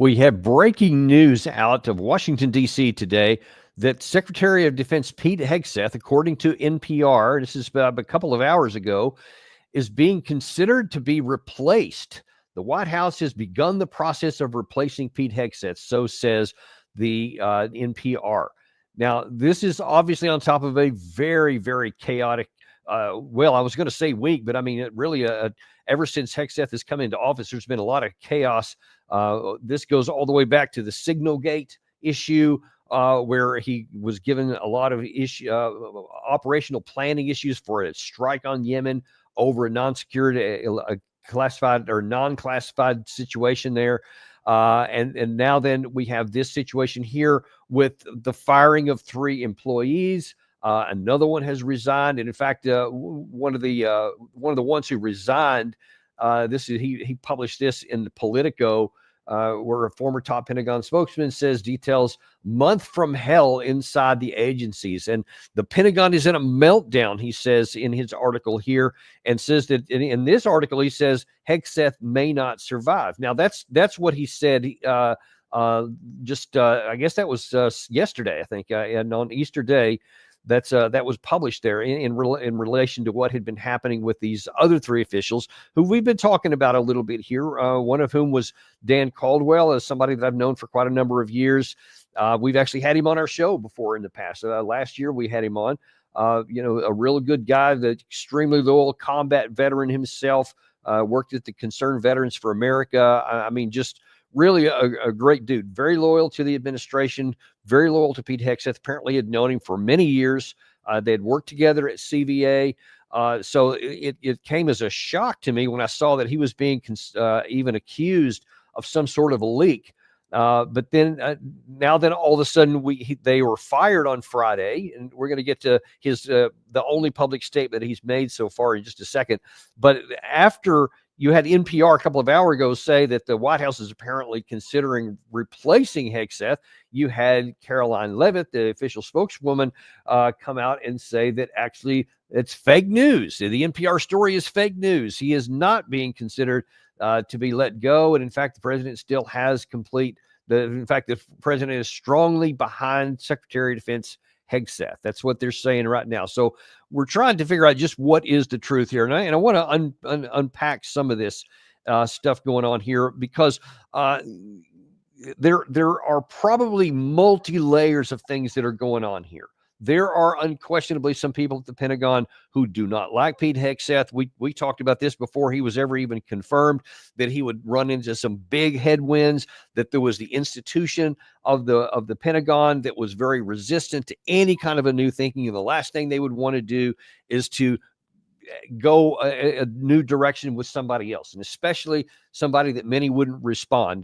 We have breaking news out of Washington, D.C. today that Secretary of Defense Pete Hegseth, according to NPR, this is about a couple of hours ago, is being considered to be replaced. The White House has begun the process of replacing Pete Hegseth, so says the NPR. Now, this is obviously on top of a very, very chaotic, well, I was going to say week, but I mean, it really, ever since Hegseth has come into office, there's been a lot of chaos. This goes all the way back to the SignalGate issue, where he was given a lot of operational planning issues for a strike on Yemen over a non-secured, classified or non-classified situation there. And now then we have this situation here with the firing of 3 employees. Another one has resigned, and in fact, one of the ones who resigned, he published this in Politico, where a former top Pentagon spokesman says details month from hell inside the agencies. And the Pentagon is in a meltdown, he says in his article here, and says that in this article, he says Hegseth may not survive. Now, that's what he said I guess that was yesterday, I think, and on Easter Day. That was published there in relation to what had been happening with these other 3 officials who we've been talking about a little bit here. One of whom was Dan Caldwell, as somebody that I've known for quite a number of years. We've actually had him on our show before in the past. Last year we had him on. A real good guy, the extremely loyal combat veteran himself. Worked at the Concerned Veterans for America. I mean, just really a great dude, very loyal to the administration, very loyal to Pete Hegseth. Apparently had known him for many years. They had worked together at CVA. So it came as a shock to me when I saw that he was being even accused of some sort of a leak. But then now then all of a sudden they were fired on Friday, and we're going to get to his the only public statement that he's made so far in just a second. But after you had NPR a couple of hours ago say that the White House is apparently considering replacing Hegseth, you had Caroline Leavitt, the official spokeswoman, come out and say that actually it's fake news. The NPR story is fake news. He is not being considered to be let go. And in fact, the president still has the president is strongly behind Secretary of Defense Hegseth. That's what they're saying right now. So we're trying to figure out just what is the truth here. And I want to unpack some of this stuff going on here, because there are probably multi-layers of things that are going on here. There are unquestionably some people at the Pentagon who do not like Pete Hegseth. We talked about this before he was ever even confirmed, that he would run into some big headwinds, that there was the institution of the Pentagon that was very resistant to any kind of a new thinking. And the last thing they would want to do is to go a new direction with somebody else, and especially somebody that many wouldn't respect.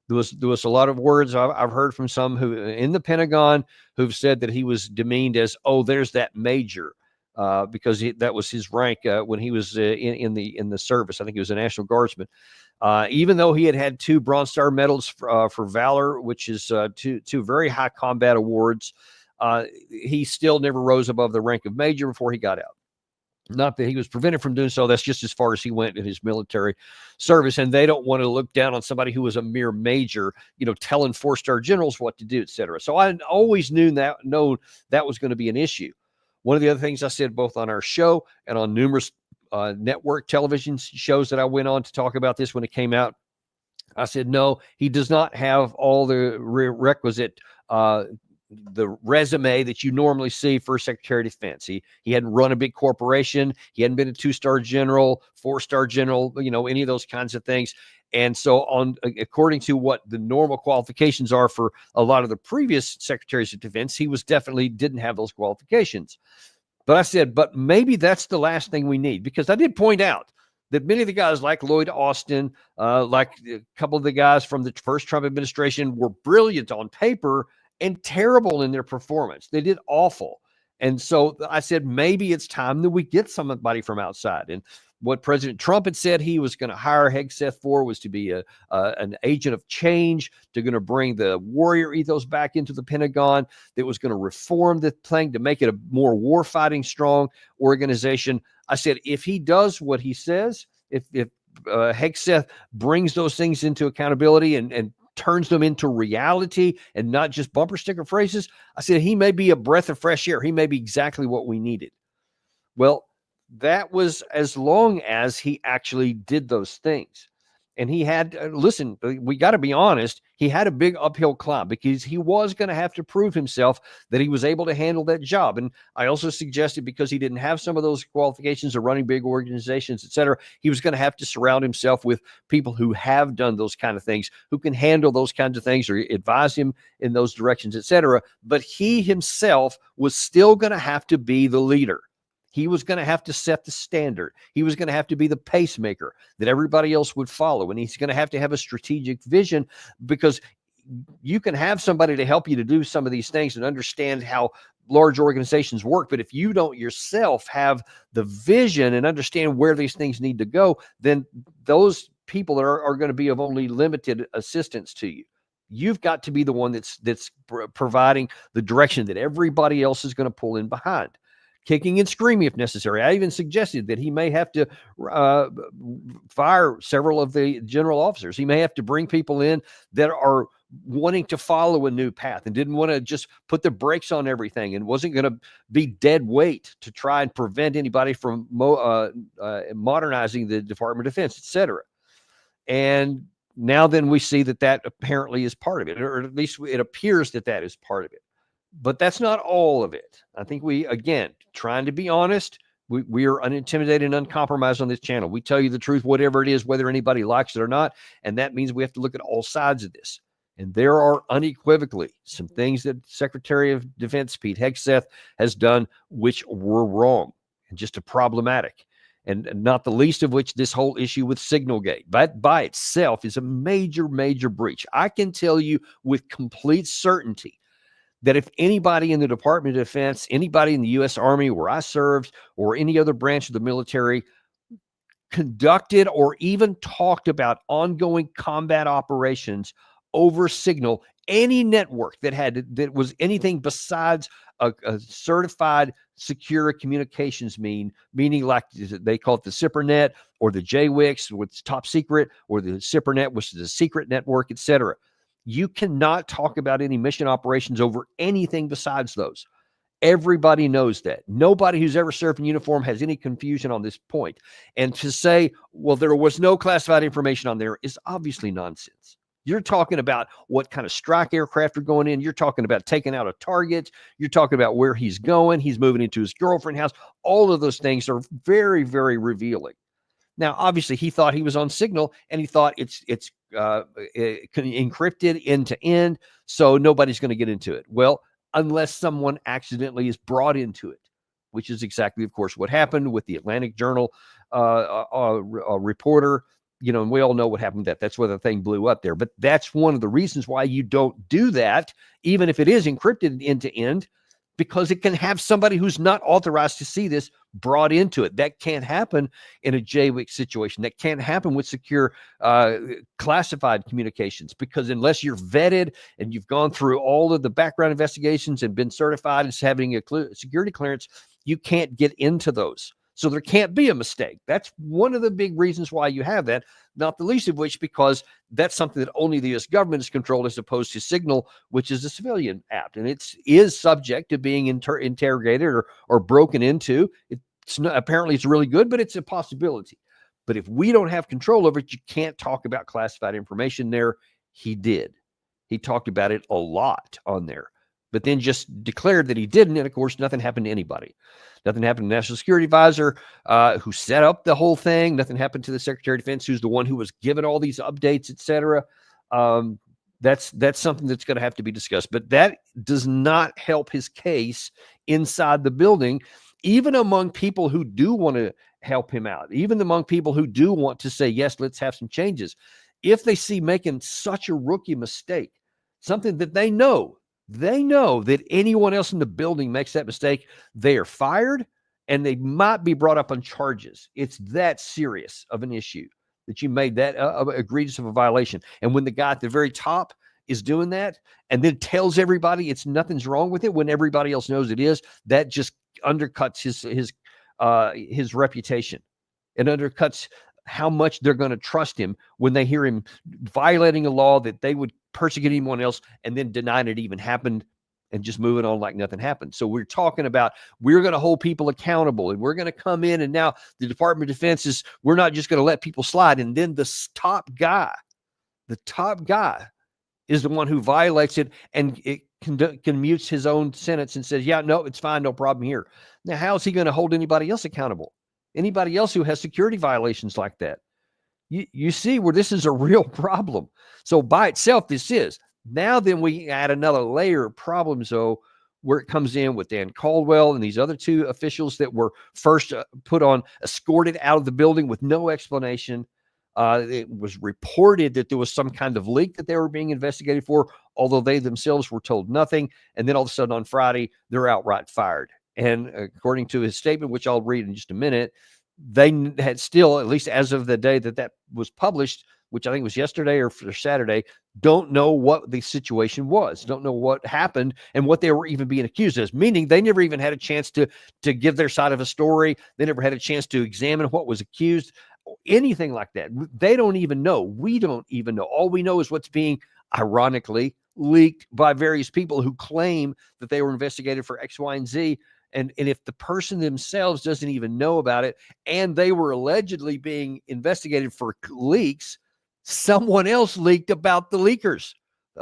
There was a lot of words I've heard from some who in the Pentagon who've said that he was demeaned as, oh, there's that major, because that was his rank when he was in the service. I think he was a National Guardsman. Even though he had 2 Bronze Star medals for valor, which is two very high combat awards, he still never rose above the rank of major before he got out. Not that he was prevented from doing so. That's just as far as he went in his military service. And they don't want to look down on somebody who was a mere major, telling 4-star generals what to do, et cetera. So I always knew that was going to be an issue. One of the other things I said, both on our show and on numerous network television shows that I went on to talk about this when it came out, I said, no, he does not have all the requisite the resume that you normally see for Secretary of Defense. He hadn't run a big corporation. He hadn't been a 2-star general, 4-star general, any of those kinds of things. And so according to what the normal qualifications are for a lot of the previous Secretaries of Defense, he didn't have those qualifications. But I said, but maybe that's the last thing we need, because I did point out that many of the guys like Lloyd Austin, like a couple of the guys from the first Trump administration, were brilliant on paper and terrible in their performance. They did awful. And so I said, maybe it's time that we get somebody from outside. And what President Trump had said he was going to hire Hegseth for was to be an agent of change, to going to bring the warrior ethos back into the Pentagon, that was going to reform the thing to make it a more war-fighting strong organization. I said, if he does what he says, if Hegseth brings those things into accountability and turns them into reality and not just bumper sticker phrases, I said he may be a breath of fresh air. He may be exactly what we needed. Well, that was as long as he actually did those things. And he had, listen, we got to be honest, he had a big uphill climb because he was going to have to prove himself that he was able to handle that job. And I also suggested because he didn't have some of those qualifications of running big organizations, et cetera, he was going to have to surround himself with people who have done those kind of things, who can handle those kinds of things or advise him in those directions, et cetera. But he himself was still going to have to be the leader. He was going to have to set the standard. He was going to have to be the pacemaker that everybody else would follow. And he's going to have a strategic vision, because you can have somebody to help you to do some of these things and understand how large organizations work. But if you don't yourself have the vision and understand where these things need to go, then those people are going to be of only limited assistance to you. You've got to be the one that's providing the direction that everybody else is going to pull in behind. Kicking and screaming if necessary. I even suggested that he may have to fire several of the general officers. He may have to bring people in that are wanting to follow a new path and didn't want to just put the brakes on everything and wasn't going to be dead weight to try and prevent anybody from modernizing the Department of Defense, et cetera. And now then we see that apparently is part of it, or at least it appears that is part of it. But that's not all of it. I think we, again, trying to be honest, we are unintimidated and uncompromised on this channel. We tell you the truth, whatever it is, whether anybody likes it or not. And that means we have to look at all sides of this. And there are unequivocally some things that Secretary of Defense Pete Hegseth has done which were wrong and just problematic. And not the least of which this whole issue with SignalGate. That by itself is a major, major breach. I can tell you with complete certainty that if anybody in the Department of Defense, anybody in the U.S. Army where I served, or any other branch of the military conducted or even talked about ongoing combat operations over Signal, any network that was anything besides a certified secure communications meaning like they call it the SIPRNet or the JWICS, which is top secret, or the SIPRNet, which is a secret network, et cetera. You cannot talk about any mission operations over anything besides those. Everybody knows that. Nobody who's ever served in uniform has any confusion on this point. And to say, well, there was no classified information on there is obviously nonsense. You're talking about what kind of strike aircraft are going in. You're talking about taking out a target. You're talking about where he's going. He's moving into his girlfriend's house. All of those things are very, very revealing. Now, obviously, he thought he was on Signal, and he thought it's encrypted end to end, so nobody's going to get into it. Well, unless someone accidentally is brought into it, which is exactly, of course, what happened with the Atlantic Journal reporter. And we all know what happened. That's where the thing blew up there. But that's one of the reasons why you don't do that, even if it is encrypted end to end, because it can have somebody who's not authorized to see this brought into it. That can't happen in a JWIC situation. That can't happen with secure classified communications, because unless you're vetted and you've gone through all of the background investigations and been certified as having a security clearance, you can't get into those. So there can't be a mistake. That's one of the big reasons why you have that, not the least of which because that's something that only the U.S. government is controlled, as opposed to Signal, which is a civilian app. And it is subject to being interrogated or broken into. Apparently it's really good, but it's a possibility. But if we don't have control over it, you can't talk about classified information there. He did. He talked about it a lot on there, but then just declared that he didn't. And of course, nothing happened to anybody. Nothing happened to the National Security Advisor who set up the whole thing. Nothing happened to the Secretary of Defense, who's the one who was given all these updates, et cetera. That's something that's going to have to be discussed. But that does not help his case inside the building, even among people who do want to help him out, even among people who do want to say, yes, let's have some changes. If they see making such a rookie mistake, something that they know that anyone else in the building makes that mistake, they are fired and they might be brought up on charges. It's that serious of an issue that you made that egregious of a violation. And when the guy at the very top is doing that and then tells everybody nothing's wrong with it when everybody else knows it is, that just undercuts his reputation. It undercuts how much they're going to trust him when they hear him violating a law that they would persecute anyone else and then denying it even happened and just moving on like nothing happened. So we're talking about we're going to hold people accountable, and we're going to come in, and now the Department of Defense is, we're not just going to let people slide. And then the top guy is the one who violates it and it commutes his own sentence and says, yeah, no, it's fine, no problem here. Now, how is he going to hold anybody else accountable? Anybody else who has security violations like that? You see where this is a real problem. So by itself, this is. Now then we add another layer of problems, though, where it comes in with Dan Caldwell and these other two officials that were first escorted out of the building with no explanation. It was reported that there was some kind of leak that they were being investigated for, although they themselves were told nothing. And then all of a sudden on Friday, they're outright fired. And according to his statement, which I'll read in just a minute, they had still, at least as of the day that was published, which I think was yesterday or Saturday, don't know what the situation was, don't know what happened and what they were even being accused of, meaning they never even had a chance to give their side of a story. They never had a chance to examine what was accused, anything like that. They don't even know. We don't even know. All we know is what's being, ironically, leaked by various people who claim that they were investigated for X, Y, and Z. And if the person themselves doesn't even know about it, and they were allegedly being investigated for leaks, someone else leaked about the leakers,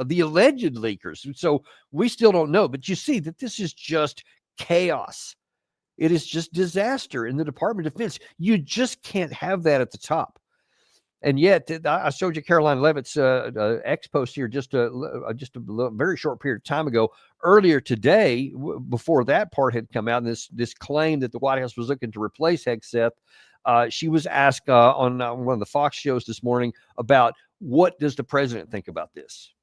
the alleged leakers. So we still don't know. But you see that this is just chaos. It is just disaster in the Department of Defense. You just can't have that at the top. And yet, I showed you Caroline Leavitt's X post here just a very short period of time ago. Earlier today, before that part had come out, and this claim that the White House was looking to replace Hegseth, she was asked on one of the Fox shows this morning about what does the president think about this.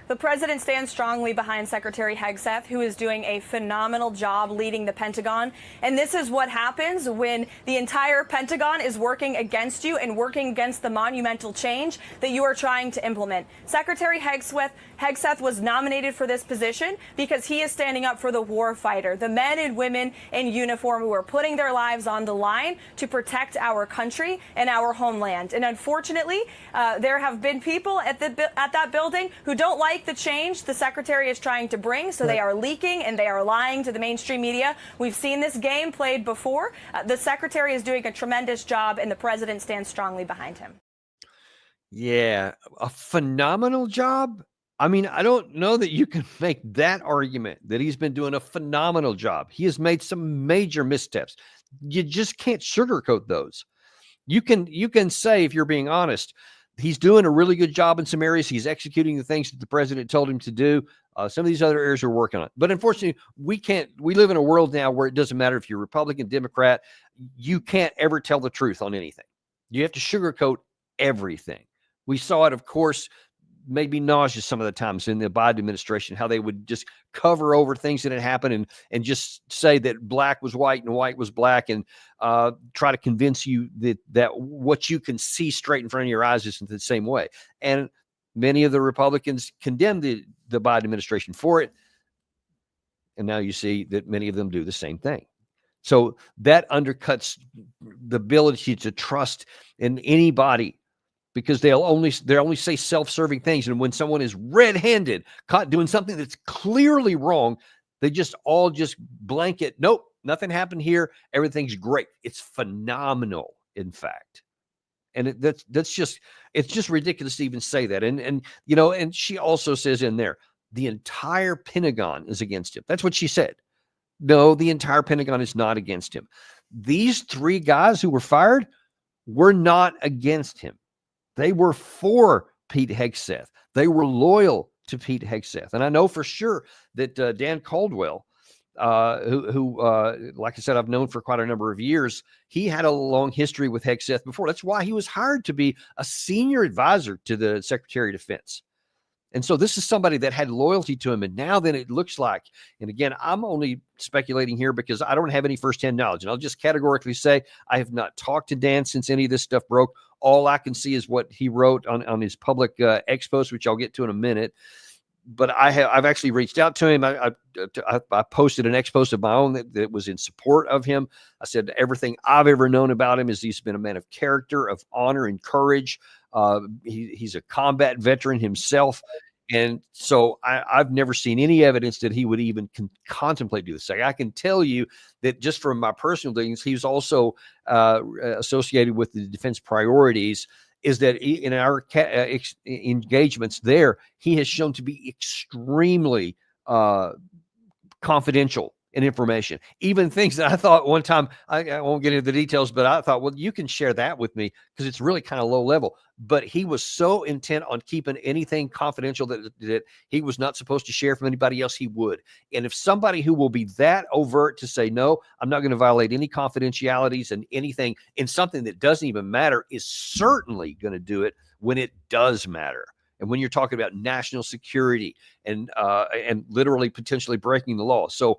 The president stands strongly behind Secretary Hegseth, who is doing a phenomenal job leading the Pentagon. And this is what happens when the entire Pentagon is working against you and working against the monumental change that you are trying to implement. Secretary Hegseth was nominated for this position because he is standing up for the war fighter, the men and women in uniform who are putting their lives on the line to protect our country and our homeland. And unfortunately, there have been people at that building who don't like the change the secretary is trying to bring, so they are leaking and they are lying to the mainstream media. We've seen this game played before. The secretary is doing a tremendous job, and the president stands strongly behind him. Yeah, a phenomenal job. I mean, I don't know that you can make that argument that he's been doing a phenomenal job. He has made some major missteps. You just can't sugarcoat those. You can say, if you're being honest, he's doing a really good job in some areas. He's executing the things that the president told him to do. Some of these other areas we're working on. But unfortunately, we live in a world now where it doesn't matter if you're Republican, Democrat. You can't ever tell the truth on anything. You have to sugarcoat everything. We saw it, of course, made me nauseous some of the times in the Biden administration, how they would just cover over things that had happened and just say that black was white and white was black, and try to convince you that what you can see straight in front of your eyes isn't the same way. And many of the Republicans condemned the Biden administration for it. And now you see that many of them do the same thing. So that undercuts the ability to trust in anybody, because they only say self-serving things. And when someone is red-handed, caught doing something that's clearly wrong, they just blanket, nope, nothing happened here. Everything's great. It's phenomenal, in fact. And it's just ridiculous to even say that. And she also says in there, the entire Pentagon is against him. That's what she said. No, the entire Pentagon is not against him. These three guys who were fired were not against him. They were for Pete Hegseth. They were loyal to Pete Hegseth. And I know for sure that Dan Caldwell, who like I said, I've known for quite a number of years, he had a long history with Hegseth before. That's why he was hired to be a senior advisor to the Secretary of Defense. And so this is somebody that had loyalty to him. And now then it looks like, and again, I'm only speculating here because I don't have any firsthand knowledge. And I'll just categorically say I have not talked to Dan since any of this stuff broke. All I can see is what he wrote on his public X post, which I'll get to in a minute. but I've actually reached out to him. I posted an ex-post of my own that was in support of him. I said everything I've ever known about him is he's been a man of character, of honor and courage. He's a combat veteran himself. And so I've never seen any evidence that he would even contemplate do this. I can tell you that just from my personal dealings, he's also associated with the defense priorities, is that in our engagements there, he has shown to be extremely confidential in information, even things that I thought one time, I won't get into the details, but I thought, well, you can share that with me because it's really kind of low level. But he was so intent on keeping anything confidential that he was not supposed to share from anybody else, he would. And if somebody who will be that overt to say, no, I'm not going to violate any confidentialities and anything in something that doesn't even matter, is certainly going to do it when it does matter. And when you're talking about national security and literally potentially breaking the law. So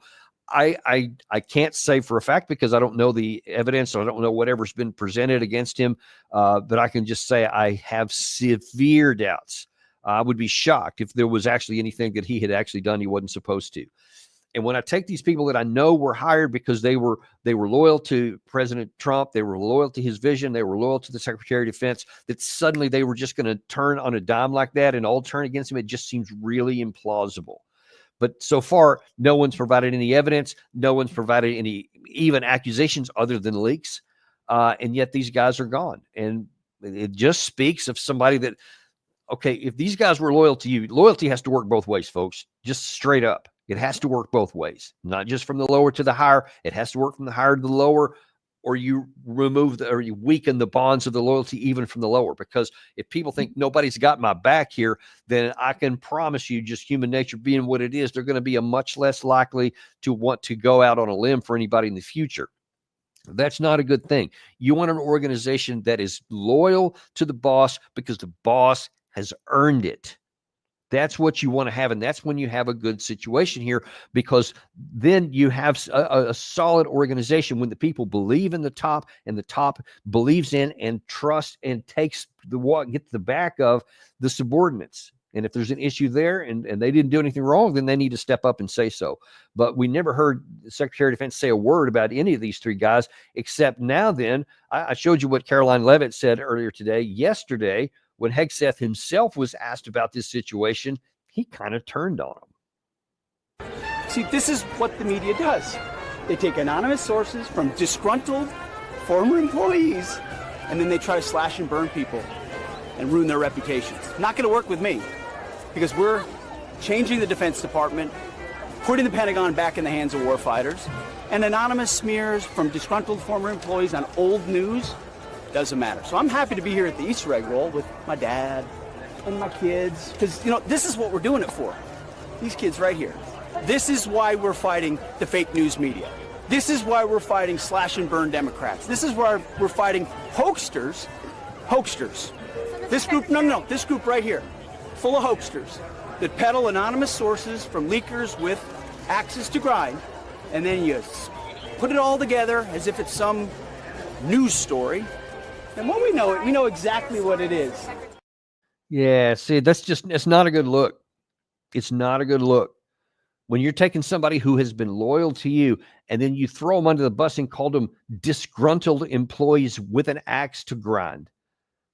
I can't say for a fact because I don't know the evidence, or I don't know whatever's been presented against him, but I can just say I have severe doubts. I would be shocked if there was actually anything that he had actually done he wasn't supposed to. And when I take these people that I know were hired because they were loyal to President Trump, they were loyal to his vision, they were loyal to the Secretary of Defense, that suddenly they were just going to turn on a dime like that and all turn against him, it just seems really implausible. But so far, no one's provided any evidence. No one's provided any even accusations other than leaks. And yet these guys are gone. And it just speaks of somebody that, okay, if these guys were loyal to you, loyalty has to work both ways, folks, just straight up. It has to work both ways, not just from the lower to the higher. It has to work from the higher to the lower, or you remove or you weaken the bonds of the loyalty even from the lower. Because if people think nobody's got my back here, then I can promise you, just human nature being what it is, they're going to be a much less likely to want to go out on a limb for anybody in the future. That's not a good thing. You want an organization that is loyal to the boss because the boss has earned it. That's what you want to have. And that's when you have a good situation here, because then you have a solid organization when the people believe in the top and the top believes in and trusts and gets the back of the subordinates. And if there's an issue there and they didn't do anything wrong, then they need to step up and say so. But we never heard the Secretary of Defense say a word about any of these three guys, except now then, I showed you what Caroline Leavitt said earlier today. Yesterday, when Hegseth himself was asked about this situation, he kind of turned on him. See, this is what the media does. They take anonymous sources from disgruntled former employees, and then they try to slash and burn people and ruin their reputations. Not going to work with me, because we're changing the Defense Department, putting the Pentagon back in the hands of warfighters, and anonymous smears from disgruntled former employees on old news doesn't matter. So I'm happy to be here at the Easter egg roll with my dad and my kids, because, you know, this is what we're doing it for. These kids right here. This is why we're fighting the fake news media. This is why we're fighting slash and burn Democrats. This is why we're fighting hoaxsters. This group, this group right here, full of hoaxsters that peddle anonymous sources from leakers with access to grind, and then you put it all together as if it's some news story. And when we know it, we know exactly what it is. Yeah, see, it's not a good look. It's not a good look. When you're taking somebody who has been loyal to you and then you throw them under the bus and call them disgruntled employees with an axe to grind.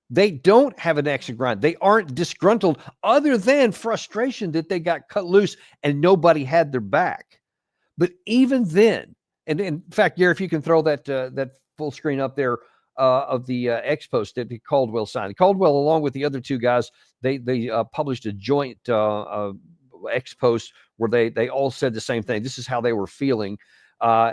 They don't have an axe to grind. They aren't disgruntled other than frustration that they got cut loose and nobody had their back. But even then, and in fact, Gary, if you can throw that full screen up there, of the ex post that Caldwell signed. Caldwell, along with the other two guys, they published a joint ex post where they all said the same thing. This is how they were feeling.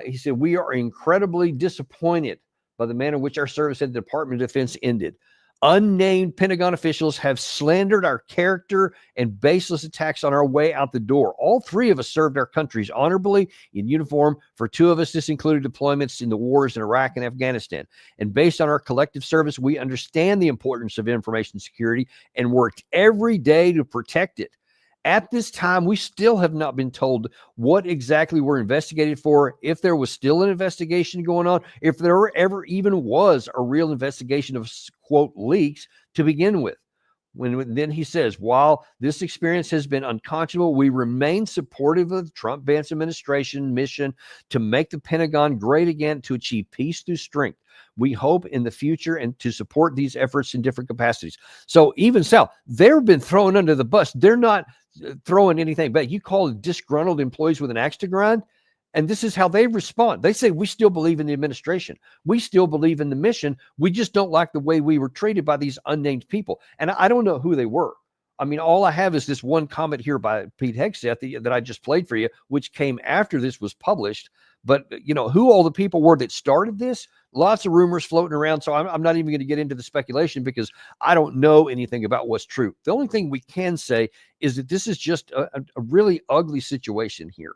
He said, "We are incredibly disappointed by the manner in which our service at the Department of Defense ended. Unnamed Pentagon officials have slandered our character and baseless attacks on our way out the door. All three of us served our countries honorably in uniform. For two of us, this included deployments in the wars in Iraq and Afghanistan. And based on our collective service, we understand the importance of information security and worked every day to protect it. At this time, we still have not been told what exactly we're investigated for, if there was still an investigation going on, if there ever even was a real investigation of, quote, leaks to begin with. Then he says, while this experience has been unconscionable, we remain supportive of the Trump-Vance administration mission to make the Pentagon great again, to achieve peace through strength. We hope in the future and to support these efforts in different capacities. So even Sal, they've been thrown under the bus. They're not throwing anything back. You call disgruntled employees with an axe to grind, and this is how they respond. They say, we still believe in the administration. We still believe in the mission. We just don't like the way we were treated by these unnamed people. And I don't know who they were. I mean, all I have is this one comment here by Pete Hegseth that I just played for you, which came after this was published. But, you know, who all the people were that started this, lots of rumors floating around. So I'm not even going to get into the speculation because I don't know anything about what's true. The only thing we can say is that this is just a really ugly situation here.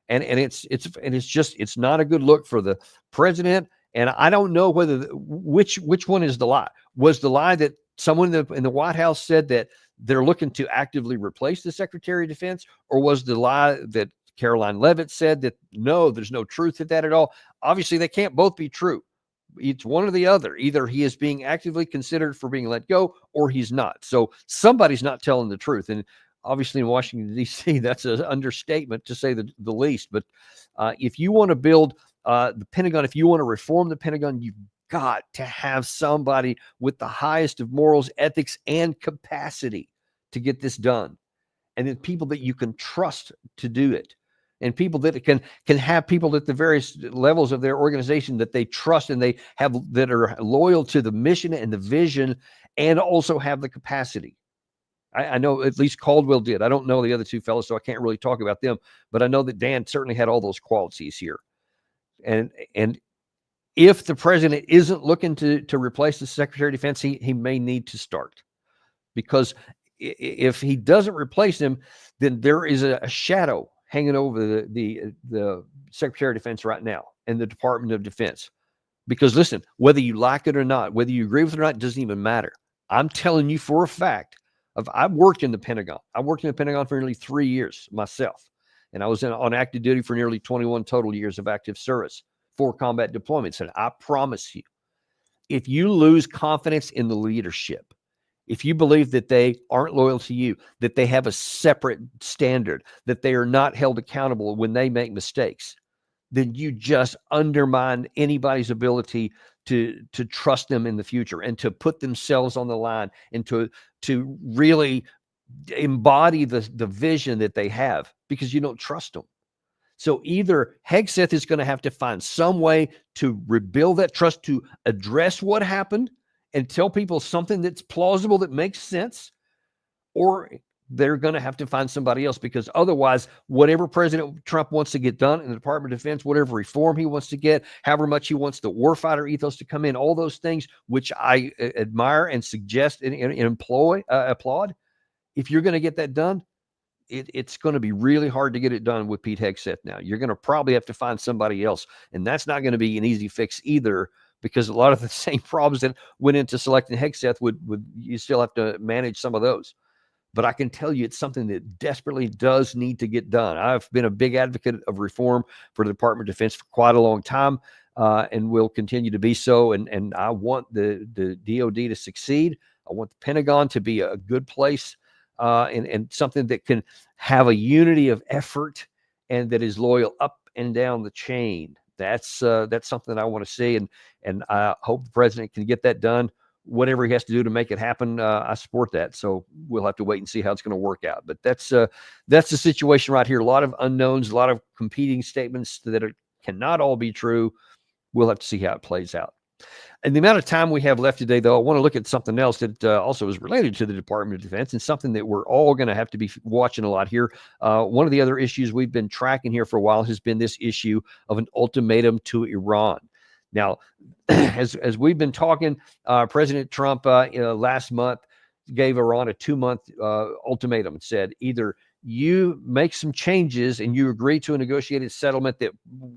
And it's not a good look for the president. And I don't know whether which one is the lie. Was the lie that someone in the White House said that they're looking to actively replace the Secretary of Defense, or was the lie that Caroline Leavitt said that no, there's no truth to that at all? Obviously, they can't both be true. It's one or the other. Either he is being actively considered for being let go, or he's not. So somebody's not telling the truth. And obviously in Washington, D.C., that's an understatement to say the least. But if you want to build the Pentagon, if you want to reform the Pentagon, you've got to have somebody with the highest of morals, ethics, and capacity to get this done. And then people that you can trust to do it. And people that can have people at the various levels of their organization that they trust and they have, that are loyal to the mission and the vision, and also have the capacity. I know at least Caldwell did. I don't know the other two fellows, so I can't really talk about them. But I know that Dan certainly had all those qualities here. And if the president isn't looking to replace the Secretary of Defense, he may need to start. Because if he doesn't replace him, then there is a shadow hanging over the Secretary of Defense right now and the Department of Defense. Because listen, whether you like it or not, whether you agree with it or not, it doesn't even matter. I'm telling you for a fact. I've worked in the Pentagon. I worked in the Pentagon for nearly 3 years myself. And I was on active duty for nearly 21 total years of active service, 4 combat deployments. And I promise you, if you lose confidence in the leadership, if you believe that they aren't loyal to you, that they have a separate standard, that they are not held accountable when they make mistakes, then you just undermine anybody's ability to trust them in the future and to put themselves on the line and to really embody the vision that they have, because you don't trust them. So either Hegseth is going to have to find some way to rebuild that trust, to address what happened and tell people something that's plausible, that makes sense, or they're going to have to find somebody else, because otherwise, whatever President Trump wants to get done in the Department of Defense, whatever reform he wants to get, however much he wants the warfighter ethos to come in, all those things, which I admire and suggest and applaud. If you're going to get that done, it's going to be really hard to get it done with Pete Hegseth now. You're going to probably have to find somebody else, and that's not going to be an easy fix either, because a lot of the same problems that went into selecting Hegseth would you still have to manage some of those. But I can tell you it's something that desperately does need to get done. I've been a big advocate of reform for the Department of Defense for quite a long time, and will continue to be so. And I want the DOD to succeed. I want the Pentagon to be a good place, and something that can have a unity of effort and that is loyal up and down the chain. That's something I want to see, and I hope the president can get that done. Whatever he has to do to make it happen, I support that. So we'll have to wait and see how it's going to work out. But that's the situation right here. A lot of unknowns, a lot of competing statements that cannot all be true. We'll have to see how it plays out. And the amount of time we have left today, though, I want to look at something else that also is related to the Department of Defense, and something that we're all going to have to be watching a lot here. One of the other issues we've been tracking here for a while has been this issue of an ultimatum to Iran. Now, as we've been talking, President Trump last month gave Iran a 2-month ultimatum and said, either you make some changes and you agree to a negotiated settlement that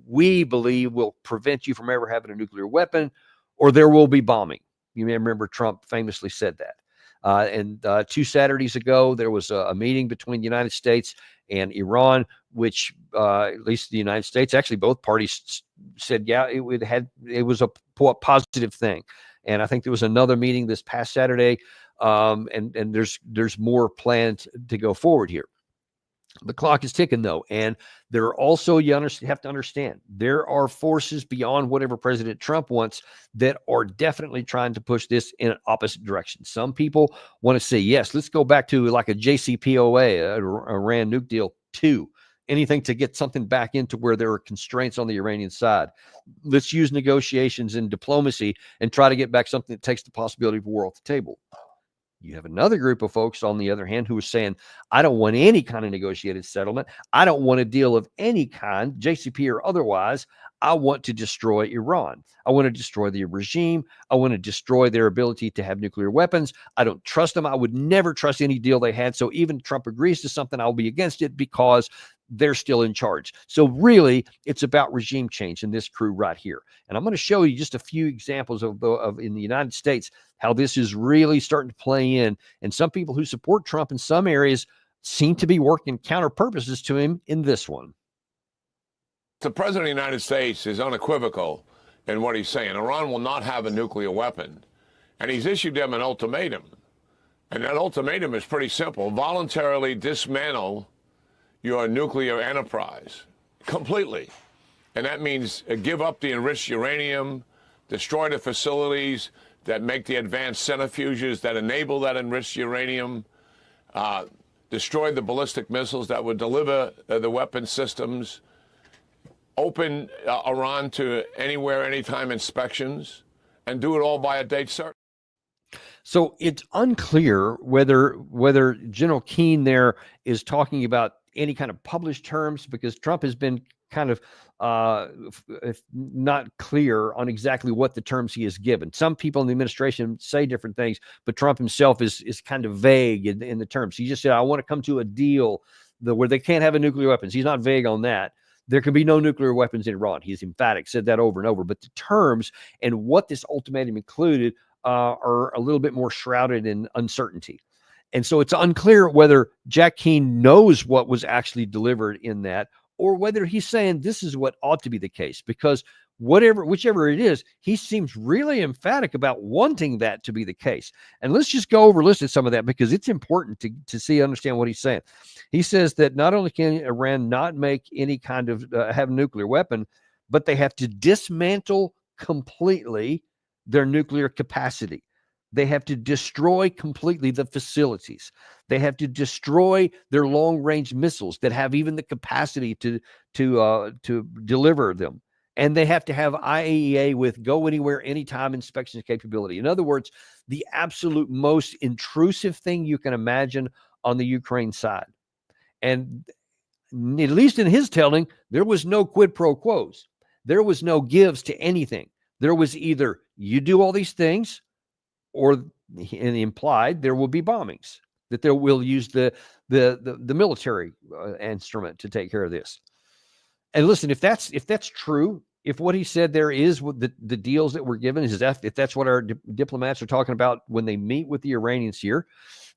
we believe will prevent you from ever having a nuclear weapon, or there will be bombing. You may remember Trump famously said that. And 2 Saturdays ago, there was a meeting between the United States and Iran, which at least the United States, actually both parties said, yeah, it was a positive thing. And I think there was another meeting this past Saturday And there's more plans to go forward here. The clock is ticking, though, and there are also, you have to understand, there are forces beyond whatever President Trump wants that are definitely trying to push this in an opposite direction. Some people want to say, yes, let's go back to like a JCPOA, a Iran nuke deal 2, anything to get something back into where there are constraints on the Iranian side. Let's use negotiations and diplomacy and try to get back something that takes the possibility of war off the table. You have another group of folks, on the other hand, who are saying, I don't want any kind of negotiated settlement. I don't want a deal of any kind, JCP or otherwise. I want to destroy Iran. I want to destroy the regime. I want to destroy their ability to have nuclear weapons. I don't trust them. I would never trust any deal they had. So even if Trump agrees to something, I'll be against it because they're still in charge. So really, it's about regime change in this crew right here. And I'm going to show you just a few examples of in the United States, how this is really starting to play in. And some people who support Trump in some areas seem to be working counter purposes to him in this one. The president of the United States is unequivocal in what he's saying. Iran will not have a nuclear weapon. And he's issued them an ultimatum. And that ultimatum is pretty simple. Voluntarily dismantle your nuclear enterprise completely. And that means give up the enriched uranium, destroy the facilities that make the advanced centrifuges that enable that enriched uranium, destroy the ballistic missiles that would deliver the weapon systems, open Iran to anywhere, anytime inspections, and do it all by a date certain. So it's unclear whether General Keane there is talking about any kind of published terms, because Trump has been kind of not clear on exactly what the terms he has given. Some people in the administration say different things, but Trump himself is kind of vague in the terms. He just said, I want to come to a deal where they can't have a nuclear weapons. He's not vague on that. There can be no nuclear weapons in Iran. He's emphatic, said that over and over. But the terms and what this ultimatum included are a little bit more shrouded in uncertainty. And so it's unclear whether Jack Keane knows what was actually delivered in that, or whether he's saying this is what ought to be the case, because whichever it is, he seems really emphatic about wanting that to be the case. And let's just go over, listen to some of that, because it's important to understand what he's saying. He says that not only can Iran not make any kind of have a nuclear weapon, but they have to dismantle completely their nuclear capacity. They have to destroy completely the facilities. They have to destroy their long-range missiles that have even the capacity to deliver them. And they have to have IAEA with go anywhere, anytime inspections capability. In other words, the absolute most intrusive thing you can imagine on the Ukraine side. And at least in his telling, there was no quid pro quos. There was no gives to anything. There was either you do all these things, or and implied there will be bombings, that they will use the military instrument to take care of this. And listen, if that's true, if what he said there is what the deals that were given, is that if that's what our diplomats are talking about when they meet with the Iranians here,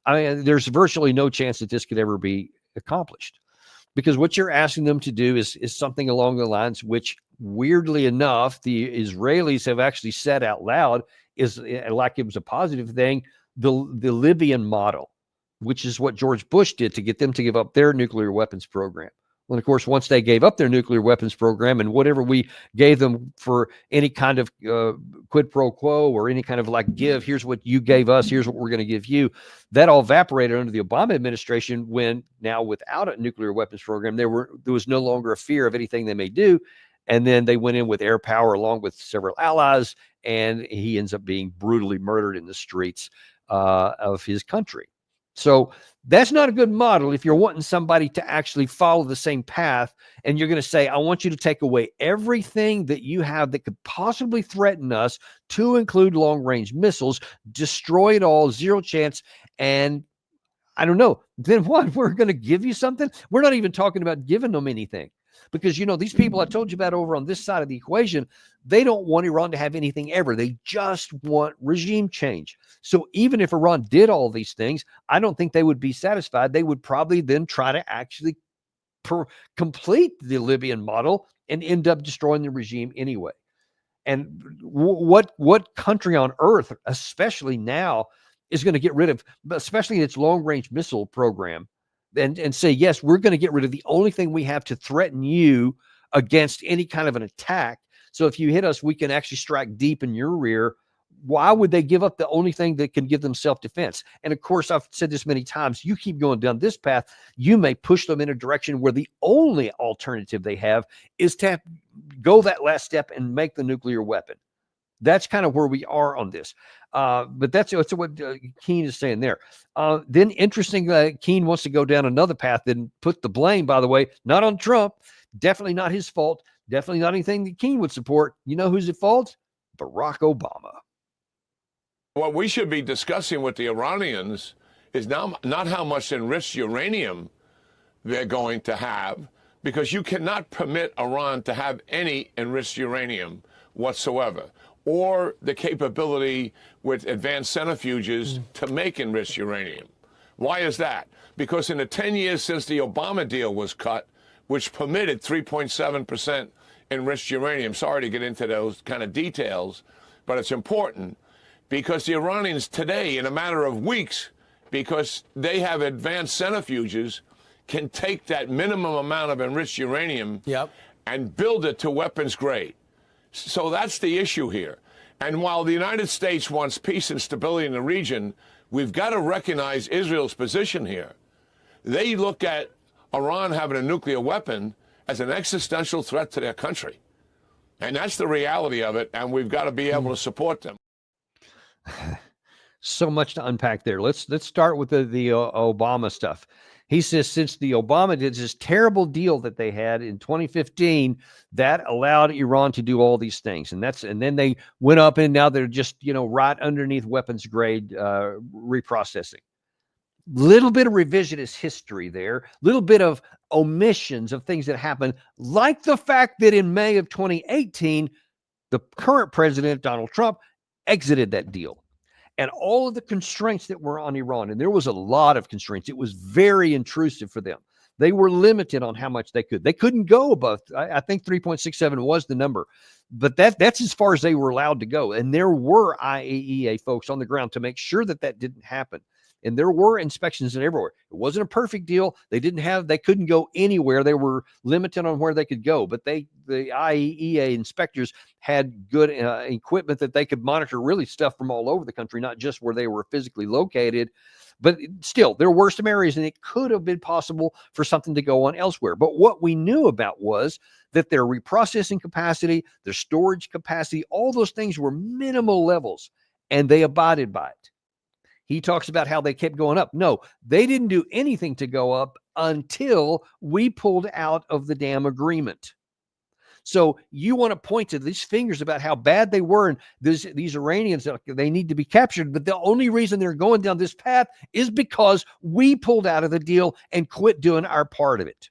I mean, there's virtually no chance that this could ever be accomplished, because what you're asking them to do is something along the lines which, weirdly enough, the Israelis have actually said out loud is, like it was a positive thing, the Libyan model, which is what George Bush did to get them to give up their nuclear weapons program. Well, of course, once they gave up their nuclear weapons program, and whatever we gave them for any kind of quid pro quo or any kind of like give, here's what you gave us, here's what we're going to give you, that all evaporated under the Obama administration, when now without a nuclear weapons program, there was no longer a fear of anything they may do. And then they went in with air power along with several allies, and he ends up being brutally murdered in the streets of his country. So that's not a good model if you're wanting somebody to actually follow the same path, and you're going to say, I want you to take away everything that you have that could possibly threaten us, to include long-range missiles, destroy it all, zero chance, and I don't know, then what? We're going to give you something? We're not even talking about giving them anything. Because, these people I told you about over on this side of the equation, they don't want Iran to have anything ever. They just want regime change. So even if Iran did all these things, I don't think they would be satisfied. They would probably then try to actually complete the Libyan model and end up destroying the regime anyway. And what country on earth, especially now is going to get rid of, especially its long-range missile program, and say, yes, we're going to get rid of the only thing we have to threaten you against any kind of an attack. So if you hit us, we can actually strike deep in your rear. Why would they give up the only thing that can give them self-defense? And of course, I've said this many times, you keep going down this path, you may push them in a direction where the only alternative they have is to go that last step and make the nuclear weapon. That's kind of where we are on this. But that's what Keene is saying there. Then interesting, Keene wants to go down another path and put the blame, by the way, not on Trump, definitely not his fault, definitely not anything that Keene would support. You know who's at fault? Barack Obama. What we should be discussing with the Iranians is now not how much enriched uranium they're going to have, because you cannot permit Iran to have any enriched uranium whatsoever, or the capability with advanced centrifuges to make enriched uranium. Why is that? Because in the 10 years since the Obama deal was cut, which permitted 3.7% enriched uranium, sorry to get into those kind of details, but it's important, because the Iranians today, in a matter of weeks, because they have advanced centrifuges, can take that minimum amount of enriched uranium and build it to weapons grade. So that's the issue here. And while the United States wants peace and stability in the region, we've got to recognize Israel's position here. They look at Iran having a nuclear weapon as an existential threat to their country. And that's the reality of it, and we've got to be able to support them. So much to unpack there. Let's start with the Obama stuff. He says since the Obama did this terrible deal that they had in 2015, that allowed Iran to do all these things, and then they went up, and now they're just right underneath weapons grade reprocessing. Little bit of revisionist history there, little bit of omissions of things that happened, like the fact that in May of 2018, the current president, Donald Trump, exited that deal. And all of the constraints that were on Iran, and there was a lot of constraints. It was very intrusive for them. They were limited on how much they could. They couldn't go above, I think 3.67 was the number. But that's as far as they were allowed to go. And there were IAEA folks on the ground to make sure that didn't happen. And there were inspections everywhere. It wasn't a perfect deal. They couldn't go anywhere. They were limited on where they could go. But the IAEA inspectors had good equipment that they could monitor really stuff from all over the country, not just where they were physically located. But still, there were some areas, and it could have been possible for something to go on elsewhere. But what we knew about was that their reprocessing capacity, their storage capacity, all those things were minimal levels, and they abided by it. He talks about how they kept going up. No, they didn't do anything to go up until we pulled out of the damn agreement. So you want to point to these fingers about how bad they were, and these Iranians, they need to be captured. But the only reason they're going down this path is because we pulled out of the deal and quit doing our part of it.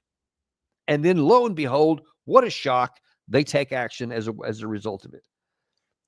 And then lo and behold, what a shock. They take action as a result of it.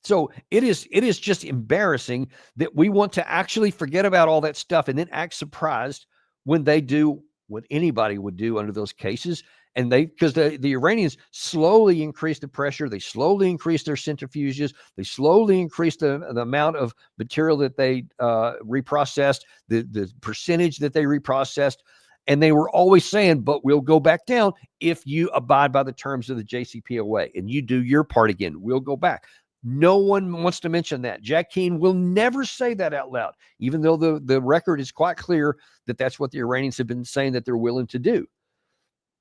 So it is just embarrassing that we want to actually forget about all that stuff and then act surprised when they do what anybody would do under those cases. And because the Iranians slowly increased the pressure, they slowly increased their centrifuges, they slowly increased the amount of material that they reprocessed, the percentage that they reprocessed. And they were always saying, but we'll go back down if you abide by the terms of the JCPOA and you do your part again, we'll go back. No one wants to mention that. Jack Keane will never say that out loud, even though the record is quite clear that that's what the Iranians have been saying that they're willing to do,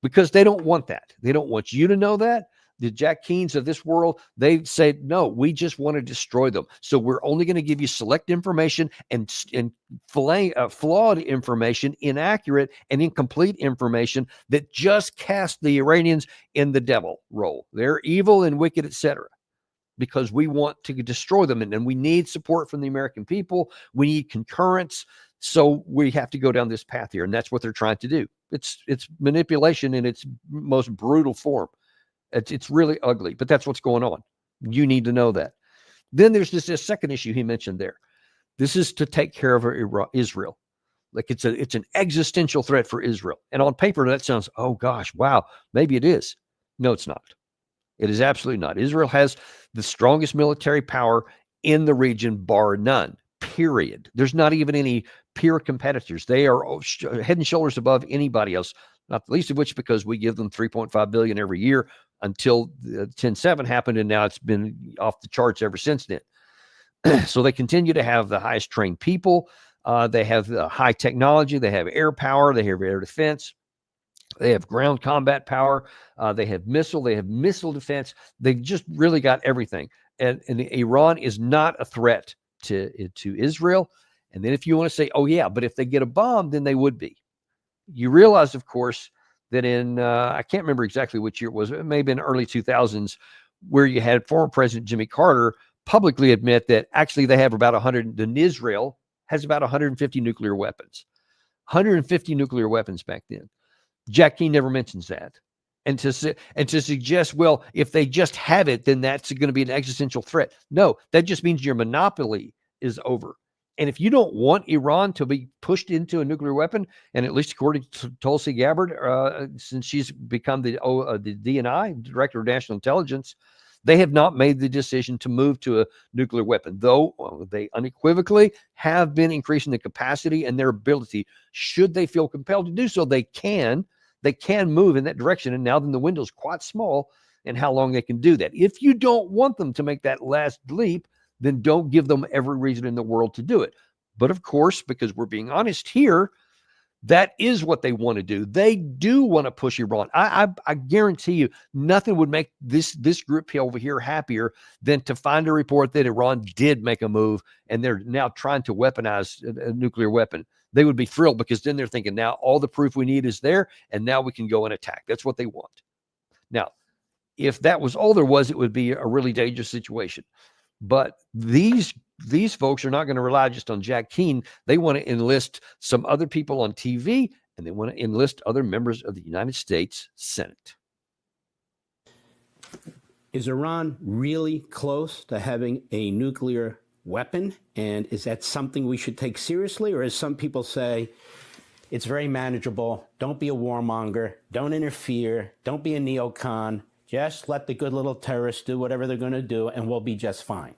because they don't want that. They don't want you to know that. The Jack Keanes of this world, they say, no, we just want to destroy them. So we're only going to give you select information and flawed information, inaccurate and incomplete information that just cast the Iranians in the devil role. They're evil and wicked, etc., because we want to destroy them. And we need support from the American people. We need concurrence. So we have to go down this path here. And that's what they're trying to do. It's manipulation in its most brutal form. It's really ugly, but that's what's going on. You need to know that. Then there's this second issue he mentioned there. This is to take care of Israel. Like it's an existential threat for Israel. And on paper, that sounds, oh gosh, wow, maybe it is. No, it's not. It is absolutely not. Israel has the strongest military power in the region, bar none. period. There's not even any peer competitors. They are head and shoulders above anybody else, not the least of which because we give them $3.5 billion every year until 10/7 happened, and now it's been off the charts ever since then. So they continue to have the highest trained people. They have high technology. They have air power. They have air defense. They have ground combat power. They have missile defense. They've just really got everything. And Iran is not a threat to Israel. And then if you want to say, oh, yeah, but if they get a bomb, then they would be. You realize, of course, that in, I can't remember exactly which year it was, maybe in early 2000s, where you had former President Jimmy Carter publicly admit that actually they have about 100, and Israel has about 150 nuclear weapons. 150 nuclear weapons back then. Jack Keane never mentions that. And to suggest, well, if they just have it, then that's going to be an existential threat. No, that just means your monopoly is over. And if you don't want Iran to be pushed into a nuclear weapon, and at least according to Tulsi Gabbard, since she's become the DNI, Director of National Intelligence, they have not made the decision to move to a nuclear weapon, though they unequivocally have been increasing the capacity and their ability. Should they feel compelled to do so, they can move in that direction. And now then the window's quite small in how long they can do that. If you don't want them to make that last leap, then don't give them every reason in the world to do it. But of course, because we're being honest here, that is what they want to do. They do want to push Iran. I guarantee you nothing would make this group over here happier than to find a report that Iran did make a move and they're now trying to weaponize a nuclear weapon. They would be thrilled because then they're thinking now all the proof we need is there and now we can go and attack. That's what they want. Now, if that was all there was, it would be a really dangerous situation. But these folks are not going to rely just on Jack Keane. They want to enlist some other people on TV, and they want to enlist other members of the United States Senate. Is Iran really close to having a nuclear weapon? And is that something we should take seriously? Or as some people say, it's very manageable. Don't be a warmonger. Don't interfere. Don't be a neocon. Just let the good little terrorists do whatever they're going to do, and we'll be just fine.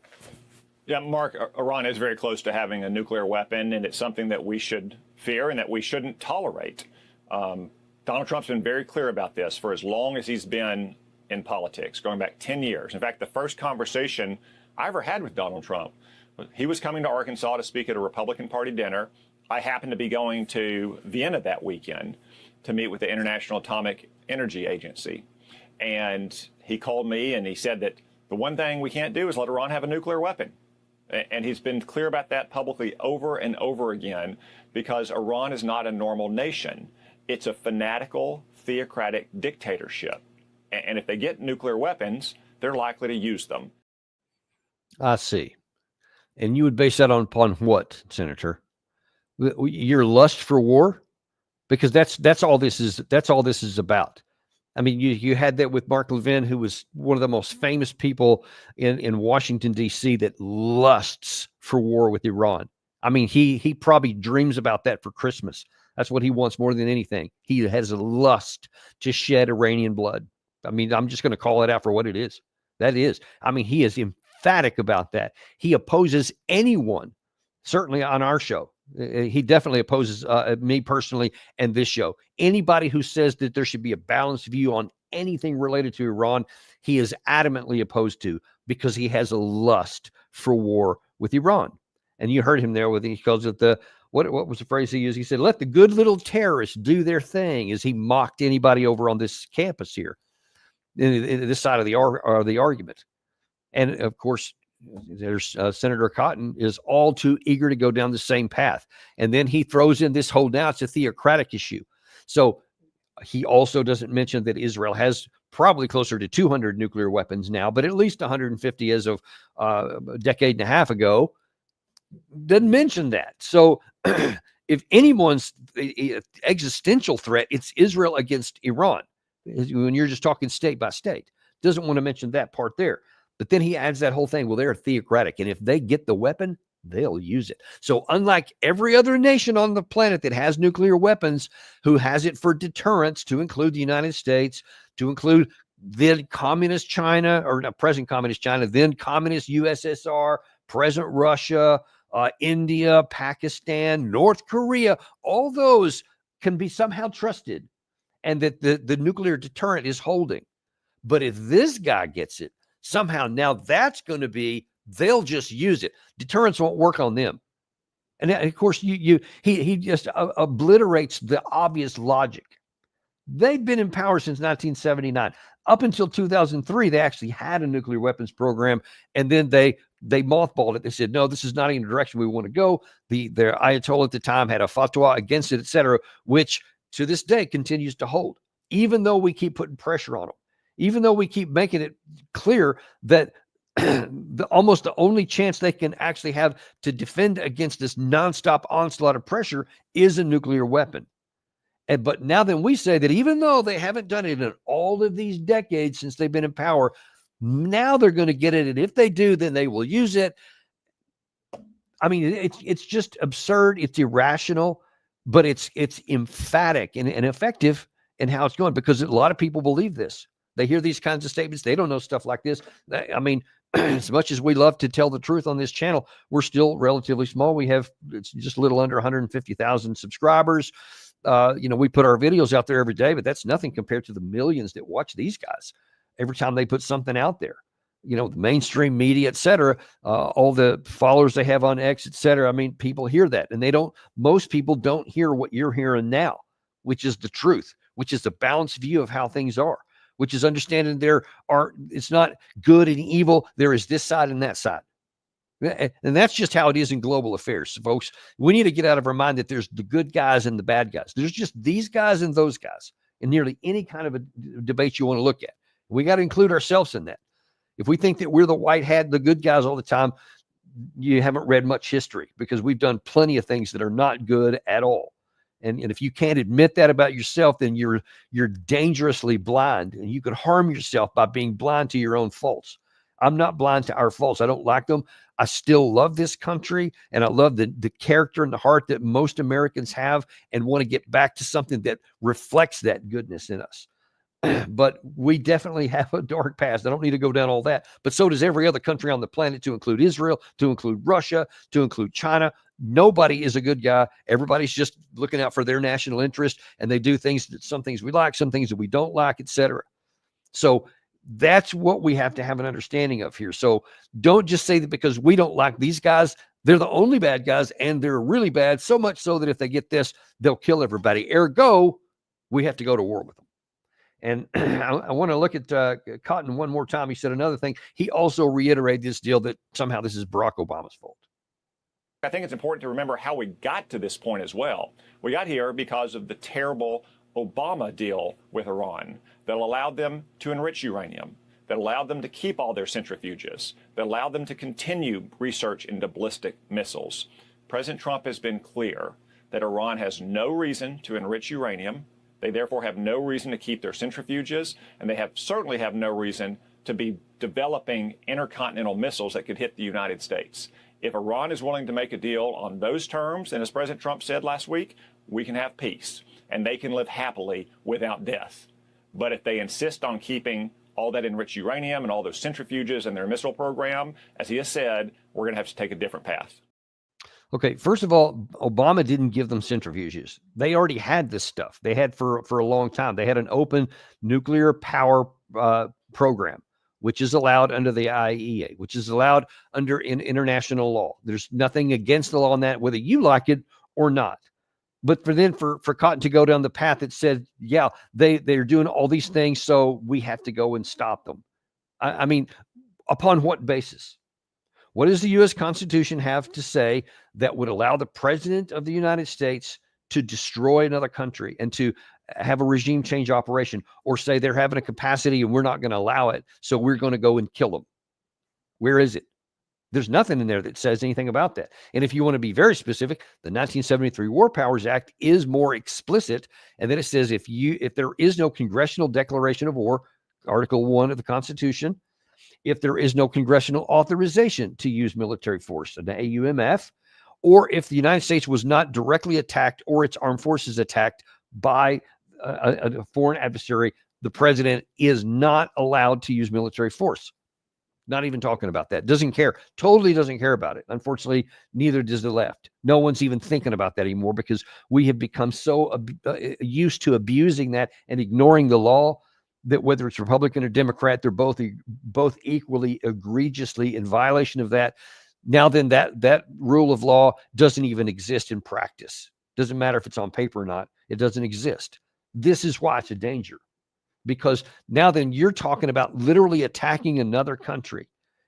Yeah, Mark, Iran is very close to having a nuclear weapon, and it's something that we should fear and that we shouldn't tolerate. Donald Trump's been very clear about this for as long as he's been in politics, going back 10 years. In fact, the first conversation I ever had with Donald Trump, he was coming to Arkansas to speak at a Republican Party dinner. I happened to be going to Vienna that weekend to meet with the International Atomic Energy Agency. And he called me and he said that the one thing we can't do is let Iran have a nuclear weapon. And he's been clear about that publicly over and over again because Iran is not a normal nation. It's a fanatical, theocratic dictatorship. And if they get nuclear weapons, they're likely to use them. I see. And you would base that upon what, Senator? Your lust for war? Because that's all this is about. I mean, you had that with Mark Levin, who was one of the most famous people in Washington, D.C. that lusts for war with Iran. I mean, he probably dreams about that for Christmas. That's what he wants more than anything. He has a lust to shed Iranian blood. I mean, I'm just going to call it out for what it is. That is. I mean, he is emphatic about that. He opposes anyone, certainly on our show. He definitely opposes me personally and this show. Anybody who says that there should be a balanced view on anything related to Iran, he is adamantly opposed to because he has a lust for war with Iran. And you heard him there with, he calls it what was the phrase he used? He said, let the good little terrorists do their thing, as he mocked anybody over on this campus here, in this side of the argument. And of course, there's Senator Cotton is all too eager to go down the same path. And then he throws in this whole, now it's a theocratic issue. So he also doesn't mention that Israel has probably closer to 200 nuclear weapons now, but at least 150 as of a decade and a half ago. Doesn't mention that. So if anyone's existential threat, it's Israel against Iran. When you're just talking state by state, doesn't want to mention that part there. But then he adds that whole thing. Well, they're theocratic. And if they get the weapon, they'll use it. So unlike every other nation on the planet that has nuclear weapons, who has it for deterrence, to include the United States, to include then communist China, or not present communist China, then communist USSR, present Russia, India, Pakistan, North Korea, all those can be somehow trusted, and that the nuclear deterrent is holding. But if this guy gets it, somehow now that's going to be, they'll just use it. Deterrence won't work on them. And of course, he just obliterates the obvious logic. They've been in power since 1979. Up until 2003, they actually had a nuclear weapons program, and then they mothballed it. They said, no, this is not in the direction we want to go. Their Ayatollah at the time had a fatwa against it, et cetera, which to this day continues to hold, even though we keep putting pressure on them, even though we keep making it clear that almost the only chance they can actually have to defend against this nonstop onslaught of pressure is a nuclear weapon. But now then we say that even though they haven't done it in all of these decades since they've been in power, now they're going to get it. And if they do, then they will use it. I mean, it's just absurd. It's irrational, but it's emphatic and effective in how it's going, because a lot of people believe this. They hear these kinds of statements. They don't know stuff like this. I mean, as much as we love to tell the truth on this channel, we're still relatively small. It's just a little under 150,000 subscribers. We put our videos out there every day, but that's nothing compared to the millions that watch these guys every time they put something out there. The mainstream media, et cetera, all the followers they have on X, et cetera. I mean, people hear that, and most people don't hear what you're hearing now, which is the truth, which is the balanced view of how things are, which is understanding it's not good and evil. There is this side and that side. And that's just how it is in global affairs, folks. We need to get out of our mind that there's the good guys and the bad guys. There's just these guys and those guys in nearly any kind of a debate you want to look at. We got to include ourselves in that. If we think that we're the white hat, the good guys all the time, you haven't read much history, because we've done plenty of things that are not good at all. And if you can't admit that about yourself, then you're dangerously blind, and you could harm yourself by being blind to your own faults. I'm not blind to our faults. I don't like them. I still love this country, and I love the character and the heart that most Americans have, and want to get back to something that reflects that goodness in us. But we definitely have a dark past. I don't need to go down all that, but so does every other country on the planet, to include Israel, to include Russia, to include China. Nobody is a good guy. Everybody's just looking out for their national interest, and they do some things we like, some things that we don't like, etc. So that's what we have to have an understanding of here. So don't just say that because we don't like these guys, they're the only bad guys, and they're really bad, so much so that if they get this, they'll kill everybody. Ergo, we have to go to war with them. And I want to look at Cotton one more time. He said another thing. He also reiterated this deal that somehow this is Barack Obama's fault. I think it's important to remember how we got to this point as well. We got here because of the terrible Obama deal with Iran that allowed them to enrich uranium, that allowed them to keep all their centrifuges, that allowed them to continue research into ballistic missiles. President Trump has been clear that Iran has no reason to enrich uranium. They therefore have no reason to keep their centrifuges, and they certainly have no reason to be developing intercontinental missiles that could hit the United States. If Iran is willing to make a deal on those terms, and as President Trump said last week, we can have peace, and they can live happily without death. But if they insist on keeping all that enriched uranium and all those centrifuges and their missile program, as he has said, we're going to have to take a different path. Okay, first of all, Obama didn't give them centrifuges. They already had this stuff. They had for a long time. They had an open nuclear power program, which is allowed under the IAEA, which is allowed under international law. There's nothing against the law on that, whether you like it or not. But for Cotton to go down the path that said, yeah, they're doing all these things, so we have to go and stop them. I mean, upon what basis? What does the U.S. Constitution have to say that would allow the president of the United States to destroy another country and to have a regime change operation, or say they're having a capacity and we're not going to allow it, so we're going to go and kill them? Where is it? There's nothing in there that says anything about that. And if you want to be very specific, the 1973 War Powers Act is more explicit. And then it says if there is no congressional declaration of war, Article 1 of the Constitution, if there is no congressional authorization to use military force, an AUMF, or if the United States was not directly attacked or its armed forces attacked by a foreign adversary, the president is not allowed to use military force. Not even talking about that. Doesn't care. Totally doesn't care about it. Unfortunately, neither does the left. No one's even thinking about that anymore because we have become so used to abusing that and ignoring the law that whether it's Republican or Democrat, they're both equally egregiously in violation of that. Now then, that rule of law doesn't even exist in practice. Doesn't matter if it's on paper or not. It doesn't exist. This is why it's a danger. Because now then you're talking about literally attacking another country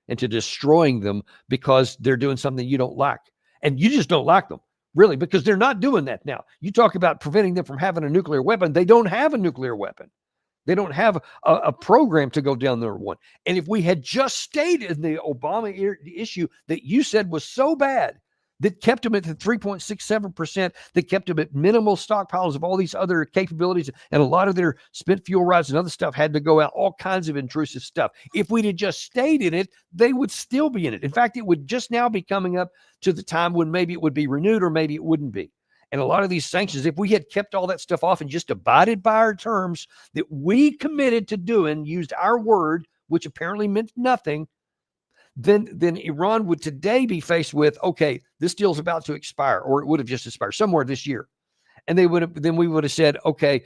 and to destroying them because they're doing something you don't like. And you just don't like them, really, because they're not doing that now. You talk about preventing them from having a nuclear weapon. They don't have a nuclear weapon. They don't have a program to go down there one. And if we had just stayed in the Obama issue that you said was so bad, that kept them at the 3.67%, that kept them at minimal stockpiles of all these other capabilities, and a lot of their spent fuel rods and other stuff had to go out, all kinds of intrusive stuff. If we'd have just stayed in it, they would still be in it. In fact, it would just now be coming up to the time when maybe it would be renewed or maybe it wouldn't be. And a lot of these sanctions, if we had kept all that stuff off and just abided by our terms that we committed to doing, used our word, which apparently meant nothing, then Iran would today be faced with, okay, this deal's about to expire, or it would have just expired somewhere this year. And we would have said, okay,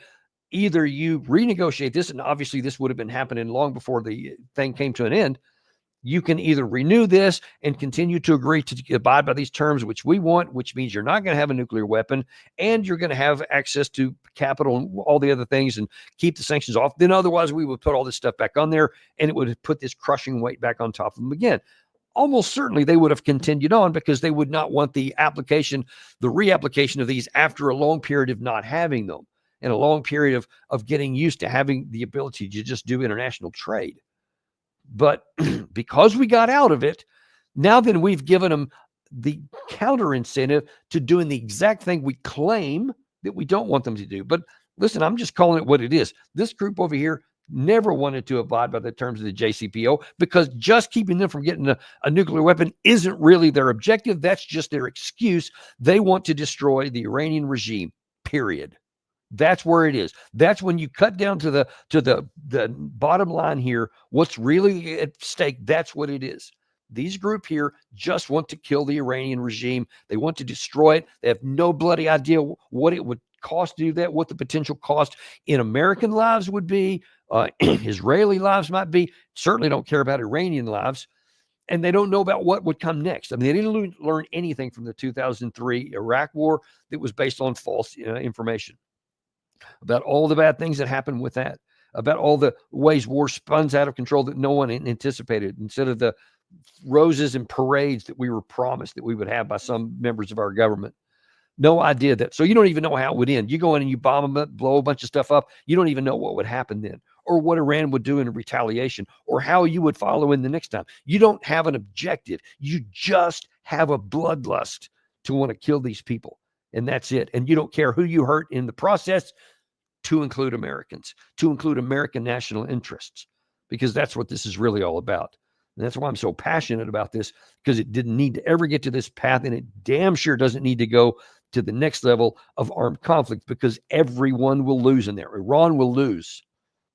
either you renegotiate this, and obviously this would have been happening long before the thing came to an end. You can either renew this and continue to agree to abide by these terms, which we want, which means you're not going to have a nuclear weapon and you're going to have access to capital and all the other things and keep the sanctions off. Then otherwise we would put all this stuff back on there and it would put this crushing weight back on top of them again. Almost certainly they would have continued on because they would not want the reapplication of these after a long period of not having them and a long period of getting used to having the ability to just do international trade. But because we got out of it, now then we've given them the counter incentive to doing the exact thing we claim that we don't want them to do. But listen, I'm just calling it what it is. This group over here never wanted to abide by the terms of the JCPO because just keeping them from getting a nuclear weapon isn't really their objective. That's just their excuse. They want to destroy the Iranian regime, period. That's where it is. That's when you cut down to the bottom line here. What's really at stake? That's what it is. These group here just want to kill the Iranian regime. They want to destroy it. They have no bloody idea what it would cost to do that, what the potential cost in American lives would be, Israeli lives might be. Certainly don't care about Iranian lives. And they don't know about what would come next. I mean, they didn't learn anything from the 2003 Iraq war that was based on false information. About all the bad things that happened with that, about all the ways war spun out of control that no one anticipated, instead of the roses and parades that we were promised that we would have by some members of our government. No idea that. So you don't even know how it would end. You go in and you bomb them, blow a bunch of stuff up. You don't even know what would happen then, or what Iran would do in retaliation, or how you would follow in the next time. You don't have an objective. You just have a bloodlust to want to kill these people. And that's it. And you don't care who you hurt in the process, to include Americans, to include American national interests, because that's what this is really all about. And that's why I'm so passionate about this, because it didn't need to ever get to this path, and it damn sure doesn't need to go to the next level of armed conflict, because everyone will lose in there. Iran will lose.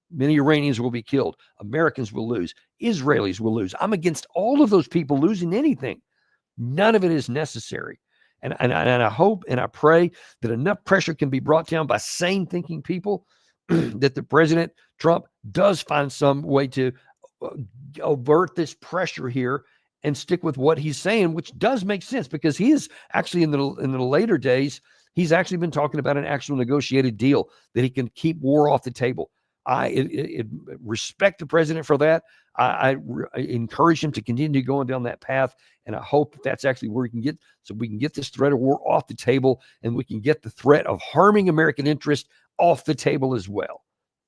Many Iranians will be killed. Americans will lose. Israelis will lose. I'm against all of those people losing anything. None of it is necessary. And I hope and I pray that enough pressure can be brought down by sane thinking people that the President Trump does find some way to avert this pressure here and stick with what he's saying, which does make sense, because he is actually in the later days, he's actually been talking about an actual negotiated deal that he can keep war off the table. I respect the president for that. I encourage him to continue going down that path, and I hope that's actually where we can get, so we can get this threat of war off the table, and we can get the threat of harming American interest off the table as well.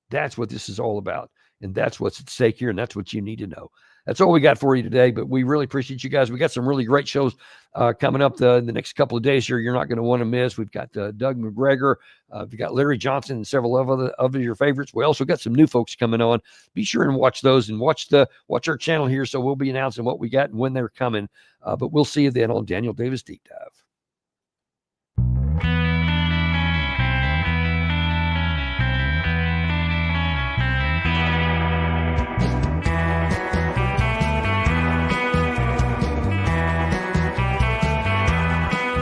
That's what this is all about, and that's what's at stake here, and that's what you need to know. That's all we got for you today, but we really appreciate you guys. We got some really great shows coming up the next couple of days here. You're not going to want to miss. We've got Doug McGregor. We've got Larry Johnson and several of your favorites. We also got some new folks coming on. Be sure and watch those, and watch our channel here, so we'll be announcing what we got and when they're coming. But we'll see you then on Daniel Davis Deep Dive.